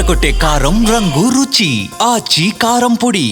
అదరగొట్టే కారం రంగు రుచి ఆచి కారం పొడి.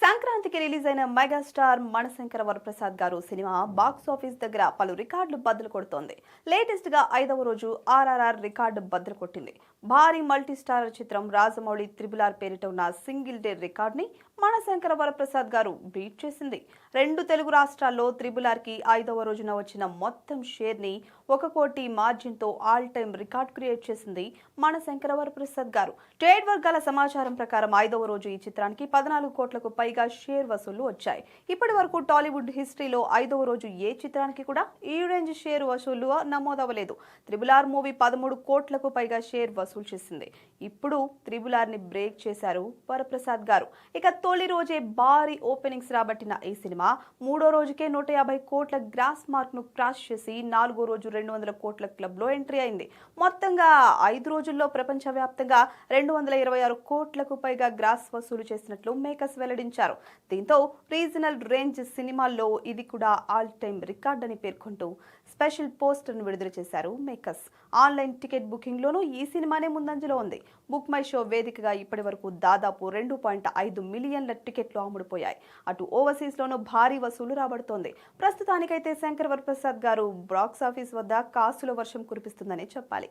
సంక్రాంతికి రిలీజ్ అయిన మెగాస్టార్ మణశంకర వరప్రసాద్ గారు సినిమా బాక్స్ ఆఫీస్ దగ్గర పలు రికార్డులు బద్దలు కొడుతోంది. లేటెస్ట్ గా 5వ రోజు RRR రికార్డు బద్దలు కొట్టింది. భారీ మల్టీ స్టారర్ చిత్రం రాజమౌళి RRR పేరిట ఉన్న సింగిల్ డే రికార్డ్ ని మణశంకర వరప్రసాద్ గారు బీట్ చేసింది. 2 తెలుగు రాష్ట్రాల్లో RRR కి 5వ రోజున వచ్చిన మొత్తం షేర్ ని 1 కోటి మార్జిన్ తో ఆల్ టైమ్ రికార్డ్ క్రియేట్ చేసింది మణశంకర వరప్రసాద్ గారు. ట్రేడ్ వర్గాల సమాచారం ప్రకారం 5వ రోజు ఈ చిత్రానికి 14 కోట్లకు పైగా షేర్ వసూళ్లు వచ్చాయి. ఇప్పటి వరకు టాలీవుడ్ హిస్టరీలో 5వ రోజు ఏ చిత్రానికి కూడా ఈ రేంజ్ షేర్ వసూళ్లు నమోదవలేదు. RRR మూవీ 13 కోట్లకు పైగా షేర్ వసూలు చేసింది. ఇప్పుడు RRR ని బ్రేక్ చేశారు వరప్రసాద్ గారు. ఇక తొలి రోజే భారీ ఓపెనింగ్స్ రాబట్టిన ఈ సినిమా 3వ రోజుకే 150 కోట్ల గ్రాస్ మార్క్ ను క్రాస్ చేసి 4వ రోజు 200 కోట్ల క్లబ్ లో ఎంట్రీ అయింది. మొత్తంగా 5 రోజుల్లో ప్రపంచవ్యాప్తంగా 226 కోట్లకు పైగా గ్రాస్ వసూలు చేసినట్లు మేకర్స్ వెల్లడించారు. దీంతో రీజనల్ రేంజ్ సినిమాల్లో ఇది కూడా ఆల్ టైమ్ రికార్డ్ అని పేర్కొంటూ స్పెషల్ పోస్టర్ ను విడుదల చేశారు మేకర్స్. ఆన్లైన్ టికెట్ బుకింగ్ లోనూ ఈ సినిమానే ముందంజలో ఉంది. బుక్ మై షో వేదికగా ఇప్పటి వరకు దాదాపు 2.5 మిలియన్ల టికెట్లు అమ్ముడుపోయాయి. అటు ఓవర్సీస్ లోనూ భారీ వసూలు రాబడుతోంది. ప్రస్తుతానికైతే శంకర్ వరప్రసాద్ గారు బాక్స్ ఆఫీస్ వద్ద కాసుల వర్షం కురిపిస్తుందనే చెప్పాలి.